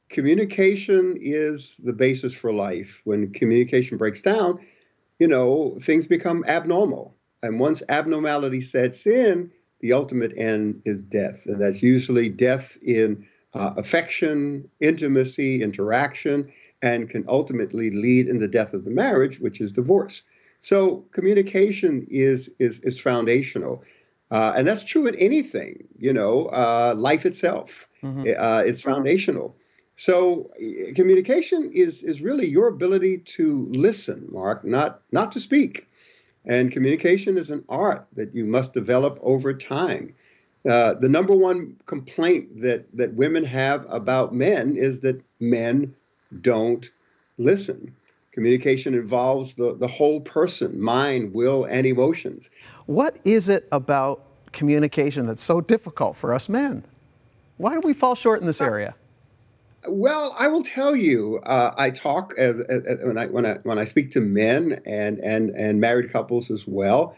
Communication is the basis for life. When communication breaks down, things become abnormal. And once abnormality sets in, the ultimate end is death. And that's usually death in affection, intimacy, interaction, and can ultimately lead in the death of the marriage, which is divorce. So communication is foundational. And that's true in anything, life itself. It's foundational. So communication is really your ability to listen, Mark, not to speak. And communication is an art that you must develop over time. The number one complaint that women have about men is that men don't listen. Communication involves the whole person, mind, will, and emotions. What is it about communication that's so difficult for us men? Why do we fall short in this area? Well, I will tell you, I talk when I speak to men and married couples as well.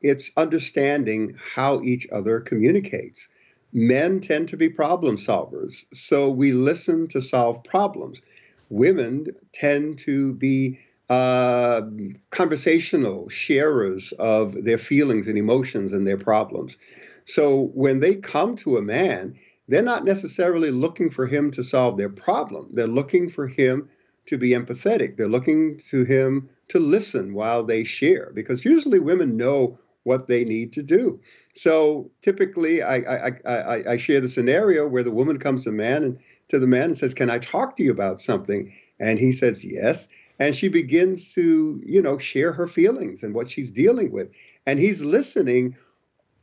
It's understanding how each other communicates. Men tend to be problem solvers, so we listen to solve problems. Women tend to be conversational sharers of their feelings and emotions and their problems. So when they come to a man, they're not necessarily looking for him to solve their problem. They're looking for him to be empathetic. They're looking to him to listen while they share, because usually women know what they need to do. So typically, I share the scenario where the woman comes to the man and says, "Can I talk to you about something?" And he says, "Yes." And she begins to, share her feelings and what she's dealing with. And he's listening,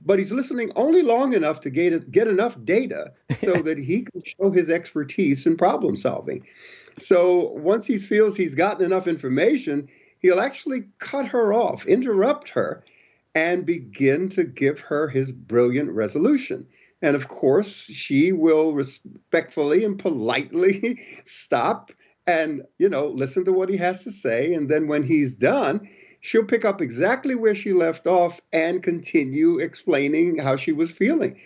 but he's listening only long enough to get enough data so that he can show his expertise in problem solving. So once he feels he's gotten enough information, he'll actually cut her off, interrupt her, and begin to give her his brilliant resolution. And of course, she will respectfully and politely stop and, listen to what he has to say. And then when he's done, she'll pick up exactly where she left off and continue explaining how she was feeling.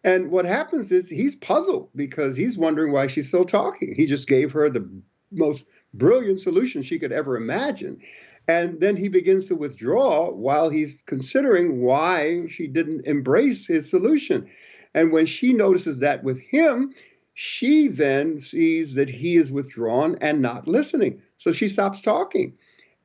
And what happens is he's puzzled because he's wondering why she's still talking. He just gave her the most brilliant solution she could ever imagine. And then he begins to withdraw while he's considering why she didn't embrace his solution. And when she notices that with him, she then sees that he is withdrawn and not listening. So she stops talking.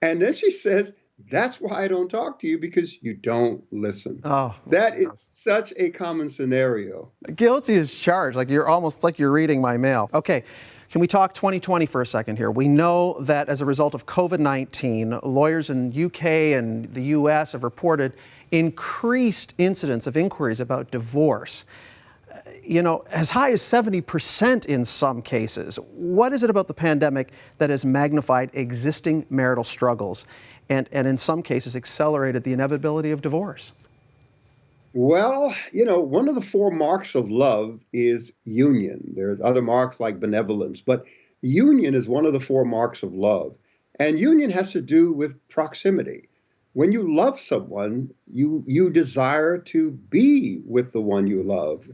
And then she says, "That's why I don't talk to you, because you don't listen." Oh, that is such a common scenario. Guilty as charged. Like you're reading my mail. Okay. Can we talk 2020 for a second here? We know that as a result of COVID-19, lawyers in UK and the US have reported increased incidents of inquiries about divorce. As high as 70% in some cases. What is it about the pandemic that has magnified existing marital struggles and in some cases accelerated the inevitability of divorce? Well, one of the four marks of love is union. There's other marks like benevolence, but union is one of the four marks of love. And union has to do with proximity. When you love someone, you desire to be with the one you love.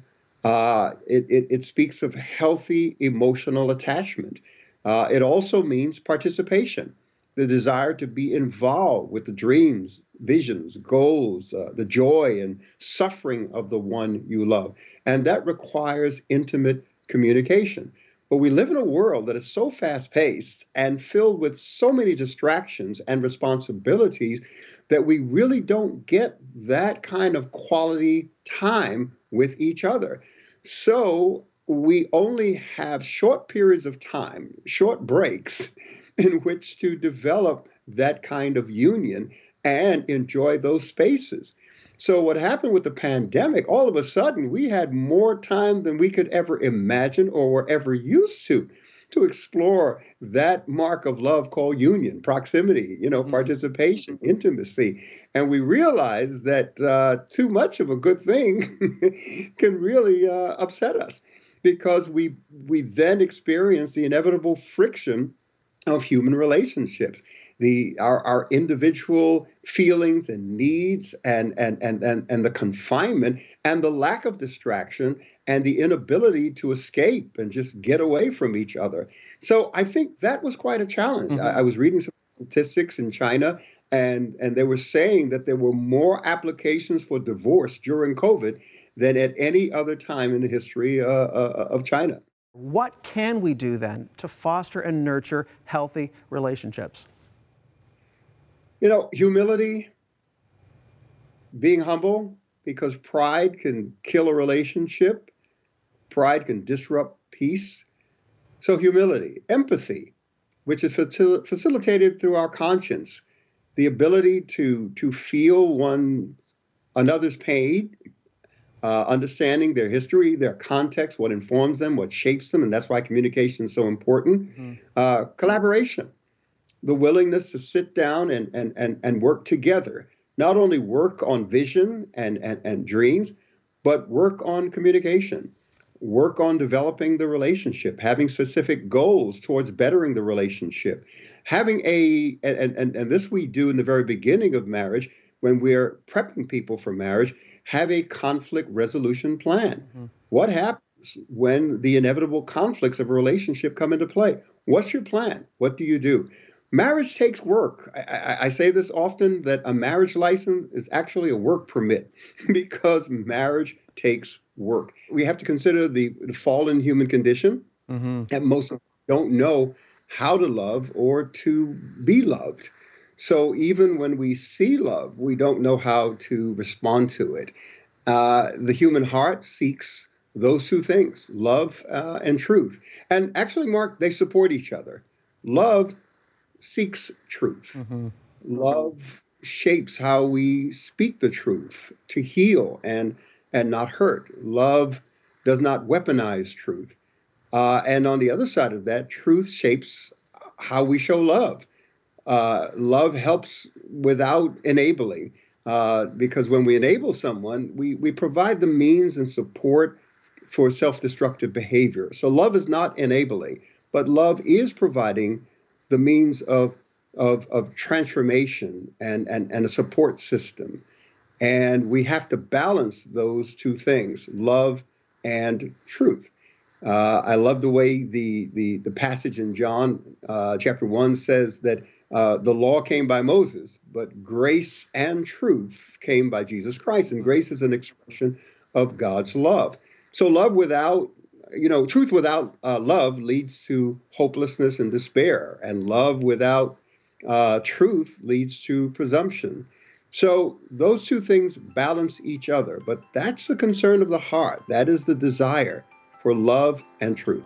It speaks of healthy emotional attachment. It also means participation, the desire to be involved with the dreams, visions, goals, the joy and suffering of the one you love. And that requires intimate communication. But we live in a world that is so fast-paced and filled with so many distractions and responsibilities that we really don't get that kind of quality time with each other. So we only have short periods of time, short breaks, in which to develop that kind of union and enjoy those spaces. So what happened with the pandemic, all of a sudden, we had more time than we could ever imagine or were ever used to explore that mark of love called union, proximity, participation, intimacy. And we realized that too much of a good thing can really upset us, because we then experience the inevitable friction of human relationships. our individual feelings and needs and the confinement and the lack of distraction and the inability to escape and just get away from each other. So I think that was quite a challenge. I was reading some statistics in China, and they were saying that there were more applications for divorce during COVID than at any other time in the history of China. What can we do then to foster and nurture healthy relationships? Humility, being humble, because pride can kill a relationship. Pride can disrupt peace. So humility, empathy, which is facilitated through our conscience, the ability to feel one another's pain, understanding their history, their context, what informs them, what shapes them, and that's why communication is so important. Collaboration, the willingness to sit down and work together, not only work on vision and dreams, but work on communication, work on developing the relationship, having specific goals towards bettering the relationship, having and this we do in the very beginning of marriage when we're prepping people for marriage, have a conflict resolution plan. What happens when the inevitable conflicts of a relationship come into play? What's your plan? What do you do? Marriage takes work. I say this often, that a marriage license is actually a work permit because marriage takes work. We have to consider the fallen human condition, that most of us don't know how to love or to be loved. So even when we see love, we don't know how to respond to it. The human heart seeks those two things, love and truth. And actually, Mark, they support each other. Love seeks truth. Love shapes how we speak the truth to heal and not hurt. Love does not weaponize truth. And on the other side of that, truth shapes how we show love. Love helps without enabling, because when we enable someone, we provide the means and support for self-destructive behavior. So love is not enabling, but love is providing the means of transformation and a support system. And we have to balance those two things, love and truth. I love the way the passage in John chapter 1 says that the law came by Moses, but grace and truth came by Jesus Christ. And grace is an expression of God's love. So truth without love leads to hopelessness and despair. And love without truth leads to presumption. So those two things balance each other. But that's the concern of the heart. That is the desire for love and truth.